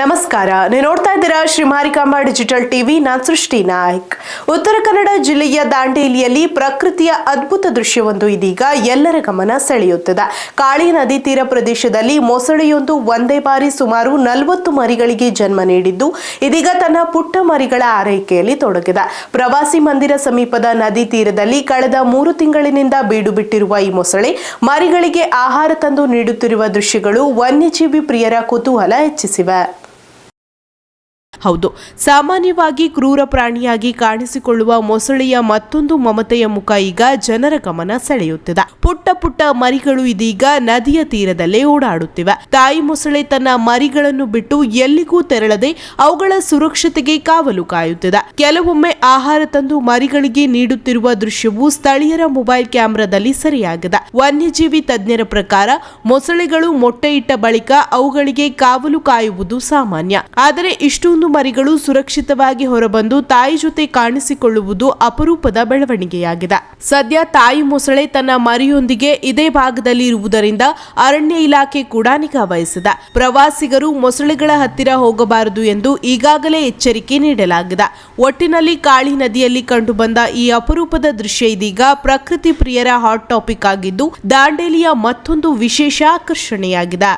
ನಮಸ್ಕಾರ, ನೀವು ನೋಡ್ತಾ ಇದ್ದೀರಾ ಶ್ರೀ ಮಾರಿಕಾಂಬಾ ಡಿಜಿಟಲ್ ಟಿವಿ. ನಾನು ಸೃಷ್ಟಿ ನಾಯ್ಕ್. ಉತ್ತರ ಕನ್ನಡ ಜಿಲ್ಲೆಯ ದಾಂಡೇಲಿಯಲ್ಲಿ ಪ್ರಕೃತಿಯ ಅದ್ಭುತ ದೃಶ್ಯವೊಂದು ಇದೀಗ ಎಲ್ಲರ ಗಮನ ಸೆಳೆಯುತ್ತಿದೆ. ಕಾಳಿ ನದಿ ತೀರ ಪ್ರದೇಶದಲ್ಲಿ ಮೊಸಳೆಯೊಂದು ಒಂದೇ ಬಾರಿ ಸುಮಾರು 40 ಮರಿಗಳಿಗೆ ಜನ್ಮ ನೀಡಿದ್ದು ಇದೀಗ ತನ್ನ ಪುಟ್ಟ ಮರಿಗಳ ಆರೈಕೆಯಲ್ಲಿ ತೊಡಗಿದೆ. ಪ್ರವಾಸಿ ಮಂದಿರ ಸಮೀಪದ ನದಿ ತೀರದಲ್ಲಿ ಕಳೆದ 3 ತಿಂಗಳಿನಿಂದ ಬೀಡು ಬಿಟ್ಟಿರುವ ಈ ಮೊಸಳೆ ಮರಿಗಳಿಗೆ ಆಹಾರ ತಂದು ನೀಡುತ್ತಿರುವ ದೃಶ್ಯಗಳು ವನ್ಯಜೀವಿ ಪ್ರಿಯರ ಕುತೂಹಲ ಹೆಚ್ಚಿಸಿವೆ. ಹೌದು, ಸಾಮಾನ್ಯವಾಗಿ ಕ್ರೂರ ಪ್ರಾಣಿಯಾಗಿ ಕಾಣಿಸಿಕೊಳ್ಳುವ ಮೊಸಳೆಯ ಮತ್ತೊಂದು ಮಮತೆಯ ಮುಖ ಈಗ ಜನರ ಗಮನ ಸೆಳೆಯುತ್ತಿದೆ. ಪುಟ್ಟ ಪುಟ್ಟ ಮರಿಗಳು ಇದೀಗ ನದಿಯ ತೀರದಲ್ಲೇ ಓಡಾಡುತ್ತಿವೆ. ತಾಯಿ ಮೊಸಳೆ ತನ್ನ ಮರಿಗಳನ್ನು ಬಿಟ್ಟು ಎಲ್ಲಿಗೂ ತೆರಳದೆ ಅವುಗಳ ಸುರಕ್ಷತೆಗೆ ಕಾವಲು ಕಾಯುತ್ತಿದೆ. ಕೆಲವೊಮ್ಮೆ ಆಹಾರ ತಂದು ಮರಿಗಳಿಗೆ ನೀಡುತ್ತಿರುವ ದೃಶ್ಯವು ಸ್ಥಳೀಯರ ಮೊಬೈಲ್ ಕ್ಯಾಮೆರಾದಲ್ಲಿ ಸೆರೆಯಾಗಿದೆ. ವನ್ಯಜೀವಿ ತಜ್ಞರ ಪ್ರಕಾರ ಮೊಸಳೆಗಳು ಮೊಟ್ಟೆ ಇಟ್ಟ ಬಳಿಕ ಅವುಗಳಿಗೆ ಕಾವಲು ಕಾಯುವುದು ಸಾಮಾನ್ಯ. ಆದರೆ ಇಷ್ಟೊಂದು ಮರಿಗಳು ಸುರಕ್ಷಿತವಾಗಿ ಹೊರಬಂದು ತಾಯಿ ಜೊತೆ ಕಾಣಿಸಿಕೊಳ್ಳುವುದು ಅಪರೂಪದ ಬೆಳವಣಿಗೆಯಾಗಿದೆ. ಸದ್ಯ ತಾಯಿ ಮೊಸಳೆ ತನ್ನ ಮರಿಯೊಂದಿಗೆ ಇದೇ ಭಾಗದಲ್ಲಿ ಇರುವುದರಿಂದ ಅರಣ್ಯ ಇಲಾಖೆ ಕೂಡ ನಿಗಾ ವಹಿಸಿದೆ. ಪ್ರವಾಸಿಗರು ಮೊಸಳೆಗಳ ಹತ್ತಿರ ಹೋಗಬಾರದು ಎಂದು ಈಗಾಗಲೇ ಎಚ್ಚರಿಕೆ ನೀಡಲಾಗಿದೆ. ಒಟ್ಟಿನಲ್ಲಿ ಕಾಳಿ ನದಿಯಲ್ಲಿ ಕಂಡುಬಂದ ಈ ಅಪರೂಪದ ದೃಶ್ಯ ಇದೀಗ ಪ್ರಕೃತಿ ಪ್ರಿಯರ ಹಾಟ್ ಟಾಪಿಕ್ ಆಗಿದ್ದು ದಾಂಡೇಲಿಯ ಮತ್ತೊಂದು ವಿಶೇಷ ಆಕರ್ಷಣೆಯಾಗಿದೆ.